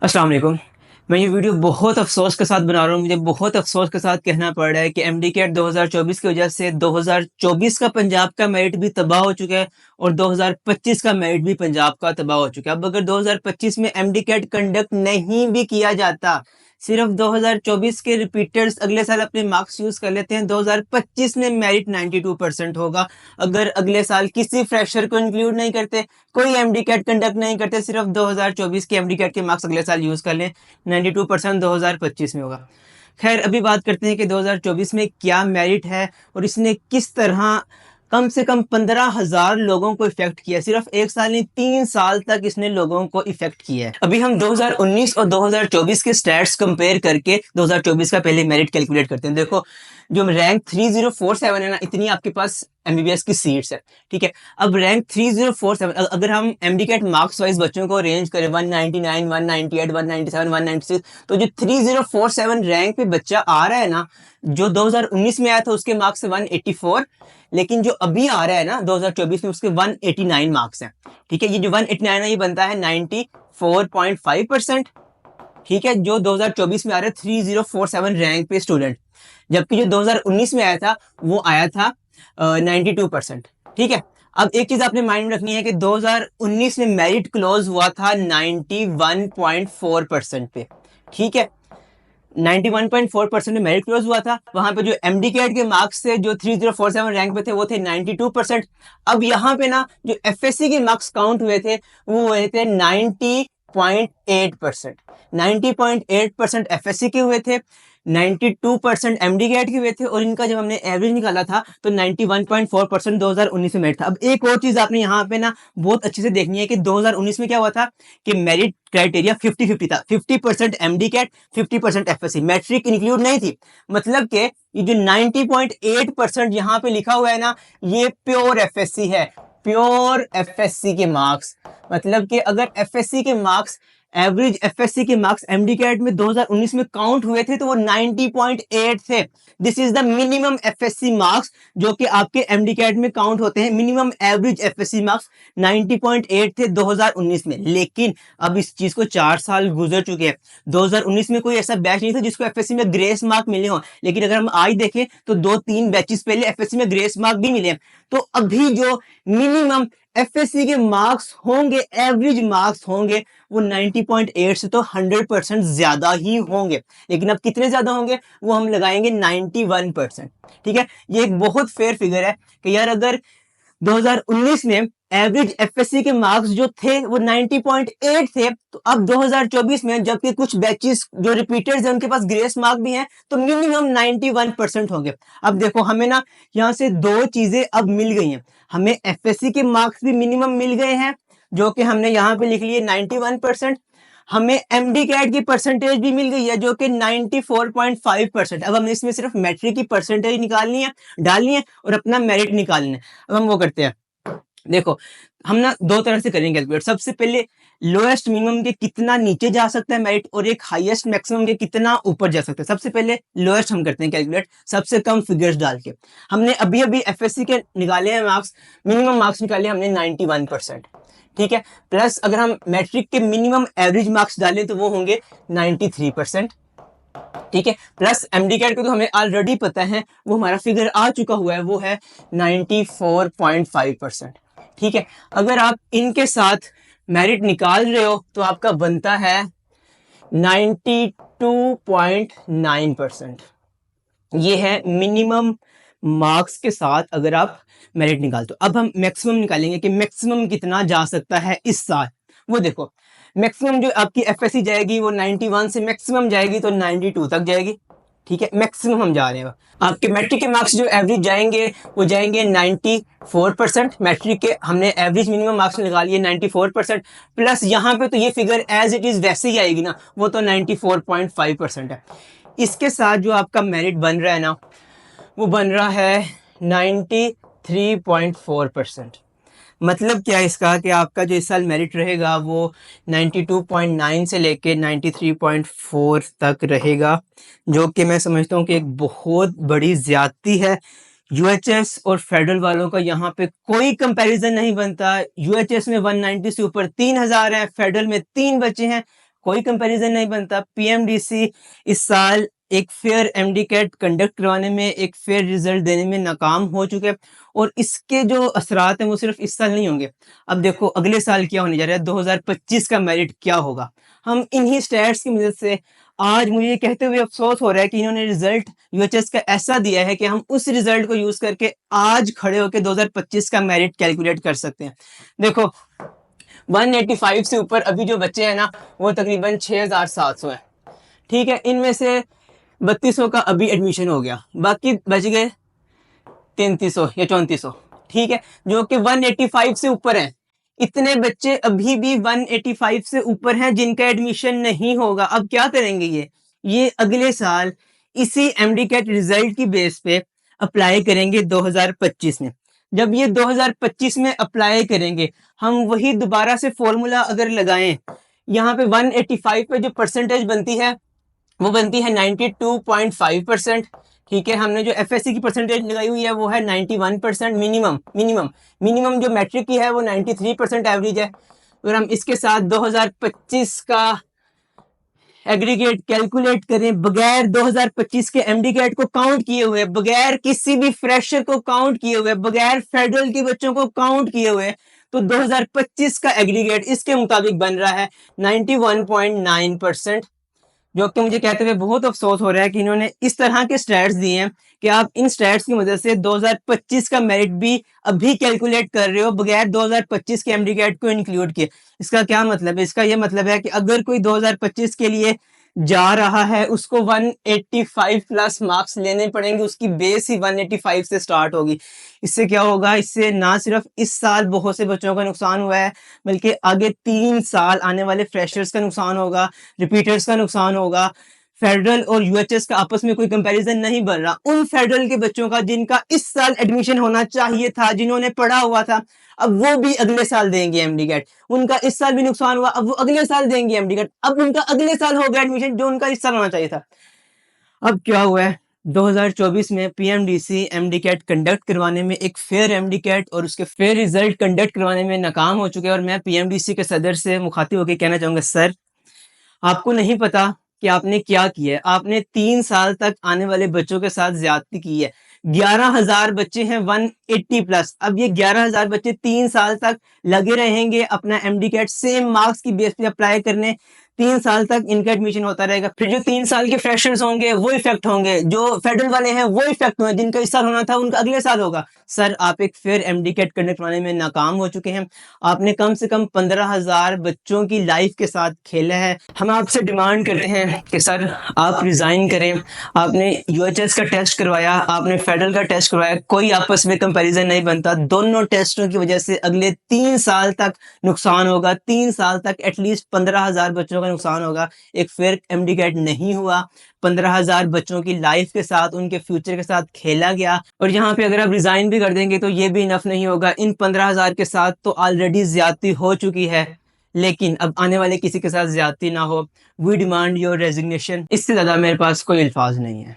अस्सलाम वालेकुम। मैं ये वीडियो बहुत अफ़सोस के साथ बना रहा हूँ। मुझे बहुत अफ़सोस के साथ कहना पड़ रहा है कि एमडी-कैट 2024 की वज़ह से 2024 का पंजाब का मेरिट भी तबाह हो चुका है और 2025 का मेरिट भी पंजाब का तबाह हो चुका है। अब अगर 2025 में एमडी-कैट कंडक्ट नहीं भी किया जाता, सिर्फ़ 2024 के रिपीटर्स अगले साल अपने मार्क्स यूज़ कर लेते हैं, 2025 में मेरिट 92% होगा। अगर अगले साल किसी फ्रेशर को इंक्लूड नहीं करते, कोई एमडी-कैट कंडक्ट नहीं करते, सिर्फ 2024 के एमडी-कैट के मार्क्स अगले साल यूज़ कर लें, 92% 2025 में होगा। खैर अभी बात करते हैं कि 2024 में क्या मेरिट है और इसने किस तरह कम से कम 15,000 लोगों को इफ़ेक्ट किया है। सिर्फ 1 साल नहीं 3 साल तक इसने लोगों को इफ़ेक्ट किया है। अभी हम 2019 और 2024 के स्टैट्स कंपेयर करके 2024 का पहले मेरिट कैलकुलेट करते हैं। देखो जो रैंक 3047 है ना, इतनी आपके पास एमबीबीएस की सीट्स है, ठीक है? अब रैंक 3047 अगर हम एमडी-कैट मार्क्स वाइज बच्चों को अरेंज करें 199, 198, 197, 196, तो जो 3047 रैंक पे बच्चा आ रहा है ना, जो 2019 में आया था उसके मार्क्स है 184, लेकिन जो अभी आ रहा है ना 2024 में उसके 189 मार्क्स हैं, ठीक है? ये जो 189 है ये बनता है 94.5%, ठीक है? जो 2024 में आ रहा है 3047 रैंक पे स्टूडेंट, जबकि जो 2019 में आया था वो आया था 92%, ठीक है? अब एक चीज आपने माइंड में रखनी है कि 2019 में मेरिट क्लोज हुआ था 91.4% पे, ठीक है? 91.4% में मेरिट क्लोज हुआ था। वहां पे जो एमडी-कैट के मार्क्स थे जो 3047 रैंक पे थे वो थे 92%। अब यहाँ पे ना जो एफएससी के मार्क्स काउंट हुए थे वो हुए थे 90.8%। 90.8% एफएससी के हुए थे, 92% एमडी-कैट के हुए थे और इनका जब हमने एवरेज निकाला था तो 91.4% 2019 में मेरिट था। अब एक और चीज आपने यहाँ पे ना बहुत अच्छे से देखनी है कि 2019 में क्या हुआ था कि मेरिट क्राइटेरिया 50-50 था। 50% एमडी-कैट, 50% एफएससी, मैट्रिक इंक्लूड नहीं थी। मतलब कि ये जो 90.8% यहाँ पे लिखा हुआ है ना, ये प्योर एफएससी है, प्योर एफएससी के मार्क्स। मतलब कि अगर एफएससी के मार्क्स, एवरेज एफएससी के मार्क्स एमडी-कैट में 2019 में काउंट हुए थे तो वो 90.8 थे। This is the minimum FSc marks जो कि आपके एमडी-कैट में काउंट होते हैं। मिनिमम एवरेज एफएससी मार्क्स 90.8 थे 2019 में। लेकिन अब इस चीज को 4 साल गुजर चुके हैं। 2019 में कोई ऐसा बैच नहीं था जिसको एफएससी में ग्रेस मार्क मिले हों, लेकिन अगर हम आज देखें तो 2-3 बैचेस पहले एफएससी में ग्रेस मार्क भी मिले हैं। तो अभी जो मिनिमम एफएससी के मार्क्स होंगे, एवरेज मार्क्स होंगे, वो 90.8 से तो 100% ज्यादा ही होंगे। लेकिन अब कितने ज्यादा होंगे वो हम लगाएंगे 91%, ठीक है? ये एक बहुत फेयर फिगर है कि यार अगर 2019 में एवरेज एफएससी के मार्क्स जो थे वो 90.8 थे, तो अब 2024 में जबकि कुछ बैचेस जो रिपीटर्स हैं उनके पास ग्रेस मार्क भी हैं तो मिनिमम 91% होंगे। अब देखो हमें ना यहाँ से दो चीजें अब मिल गई हैं। हमें एफएससी के मार्क्स भी मिनिमम मिल गए हैं जो कि हमने यहाँ पे लिख लिए 91%। हमें एमडी-कैट की परसेंटेज भी मिल गई है जो कि 94.5%। अब हमने इसमें सिर्फ मैट्रिक की परसेंटेज निकालनी है, डालनी है और अपना मेरिट निकालना है। अब हम वो करते हैं। देखो हम ना दो तरह से करेंगे कैलकुलेट। सबसे पहले लोएस्ट मिनिमम के कितना नीचे जा सकता है मेरिट और एक हाईएस्ट मैक्सिमम के कितना ऊपर जा सकता है। सबसे पहले लोएस्ट हम करते हैं कैलकुलेट, सबसे कम फिगर्स डाल के। हमने अभी अभी एफएससी के निकाले हैं मार्क्स, मिनिमम मार्क्स निकाले हमने 91%, ठीक है? प्लस अगर हम मैट्रिक के मिनिमम एवरेज मार्क्स डालें तो वो होंगे 93%, ठीक है? प्लस एमडी-कैट को तो हमें ऑलरेडी पता है, वो हमारा फिगर आ चुका हुआ है, वो है 94.5%, ठीक है? अगर आप इनके साथ मेरिट निकाल रहे हो तो आपका बनता है 92.9%। ये है मिनिमम मार्क्स के साथ अगर आप मेरिट निकालते हो। अब हम मैक्सिमम निकालेंगे कि मैक्सिमम कितना जा सकता है इस साल। वो देखो मैक्सिमम जो आपकी एफएससी जाएगी वो 91 से मैक्सिमम जाएगी तो 92 तक जाएगी, ठीक है? मैक्सिमम हम जा रहे हैं। आपके मैट्रिक के मार्क्स जो एवरेज जाएंगे वो जाएंगे 94%। मैट्रिक के हमने एवरेज मिनिमम मार्क्स निकाल लिए 94%। प्लस यहाँ पे तो ये फिगर एज इट इज वैसे ही आएगी ना, वो तो 94.5% है। इसके साथ जो आपका मेरिट बन रहा है ना वो बन रहा है 93.4%। मतलब क्या है इसका कि आपका जो इस साल मेरिट रहेगा वो 92.9 से लेके 93.4 तक रहेगा, जो कि मैं समझता हूँ कि एक बहुत बड़ी ज्यादती है। यूएचएस और फेडरल वालों का यहाँ पे कोई कंपैरिजन नहीं बनता। यूएचएस में 190 से ऊपर 3,000 है, फेडरल में 3 बच्चे हैं, कोई कंपैरिजन नहीं बनता। पीएमडीसी इस साल एक फेयर एमडीकैट कंडक्ट करवाने में, एक फेयर रिजल्ट देने में नाकाम हो चुके हैं और इसके जो असरात हैं वो सिर्फ इस साल नहीं होंगे। अब देखो अगले साल क्या होने जा रहा है, 2025 का मेरिट क्या होगा। हम इन्हीं स्टैट्स की मदद से, आज मुझे ये कहते हुए अफसोस हो रहा है कि इन्होंने रिजल्ट यूएचएस का ऐसा दिया है कि हम उस रिजल्ट को यूज करके आज खड़े होकर 2025 का मेरिट कैलकुलेट कर सकते हैं। देखो 185 से ऊपर अभी जो बच्चे हैं ना वो तकरीबन 6700 है, ठीक है। इनमें से 3200 का अभी एडमिशन हो गया, बाकी बच गए 3300 या 3400, ठीक है, जो कि 185 से ऊपर हैं। इतने बच्चे अभी भी 185 से ऊपर हैं जिनका एडमिशन नहीं होगा। अब क्या करेंगे ये अगले साल इसी एमडीकैट रिजल्ट की बेस पे अप्लाई करेंगे 2025 में। जब ये 2025 में अप्लाई करेंगे, हम वही दोबारा से फॉर्मूला अगर लगाएं, यहाँ पे 185 पे जो परसेंटेज बनती है वो बनती है 92.5%, ठीक है। हमने जो एफएससी की परसेंटेज लगाई हुई है वो है 91%। मिनिमम जो मैट्रिक की है वो 93% एवरेज है। अगर हम इसके साथ 2025 का एग्रीगेट कैलकुलेट करें बगैर 2025 के एमडीकैट को काउंट किए हुए, बगैर किसी भी फ्रेशर को काउंट किए हुए, बगैर फेडरल के बच्चों को काउंट किए हुए, तो 2025 का एग्रीगेट इसके मुताबिक बन रहा है 91.9%। जो कि मुझे कहते हुए बहुत अफसोस हो रहा है कि इन्होंने इस तरह के स्टैट्स दिए हैं कि आप इन स्टैट्स की मदद से 2025 का मेरिट भी अभी कैलकुलेट कर रहे हो बगैर 2025 के एमडीकैट को इंक्लूड किए। इसका क्या मतलब है? इसका ये मतलब है कि अगर कोई 2025 के लिए जा रहा है उसको 185 प्लस मार्क्स लेने पड़ेंगे, उसकी बेस ही 185 से स्टार्ट होगी। इससे क्या होगा? इससे ना सिर्फ इस साल बहुत से बच्चों का नुकसान हुआ है, बल्कि आगे 3 साल आने वाले फ्रेशर्स का नुकसान होगा, रिपीटर्स का नुकसान होगा। फेडरल और यूएचएस का आपस में कोई कंपैरिजन नहीं बन रहा। उन फेडरल के बच्चों का जिनका इस साल एडमिशन होना चाहिए था, जिन्होंने पढ़ा हुआ था, अब वो भी अगले साल देंगे एमडीकैट। उनका इस साल भी नुकसान हुआ, अब वो अगले साल देंगे एमडीकैट। अब उनका अगले साल होगा एडमिशन जो उनका इस साल होना चाहिए था। अब क्या हुआ है, 2024 में पीएमडीसी एमडीकैट कंडक्ट करवाने में, एक फेयर एमडीकैट और उसके फेयर रिजल्ट कंडक्ट करवाने में नाकाम हो चुके हैं। और मैं पीएमडीसी के सदर से मुखातिब होकर कहना चाहूंगा, सर आपको नहीं पता कि आपने क्या किया है। आपने 3 साल तक आने वाले बच्चों के साथ ज्यादती की है। 11,000 बच्चे हैं 180 प्लस। अब ये 11,000 बच्चे 3 साल तक लगे रहेंगे अपना एमडीकैट सेम मार्क्स की बेस पे अप्लाई करने। 3 साल तक इनका एडमिशन होता रहेगा। फिर जो 3 साल के फ्रेशर्स होंगे वो इफेक्ट होंगे, जो फेडरल वाले हैं वो इफेक्ट होंगे, जिनका इस साल होना था उनका अगले साल होगा। सर आप एक फेयर एमडीकैट कंडक्ट करवाने में नाकाम हो चुके हैं। आपने कम से कम 15,000 बच्चों की लाइफ के साथ खेला है। हम आपसे डिमांड करते हैं कि सर आप रिजाइन करें। आपने यूएचएस का टेस्ट करवाया, आपने फेडरल का टेस्ट करवाया, कोई आपस में कंपैरिजन नहीं बनता। दोनों टेस्टों की वजह से अगले 3 साल तक नुकसान होगा। 3 साल तक एटलीस्ट 15,000 बच्चों का नुकसान होगा। एक फेयर एमडीकैट नहीं हुआ, 15,000 बच्चों की लाइफ के साथ, उनके फ्यूचर के साथ खेला गया। और यहाँ पे अगर आप रिजाइन भी कर देंगे तो ये भी इनफ नहीं होगा। इन 15,000 के साथ तो ऑलरेडी ज्यादती हो चुकी है, लेकिन अब आने वाले किसी के साथ ज्यादती ना हो। We demand your resignation. इससे ज्यादा मेरे पास कोई अल्फाज नहीं है।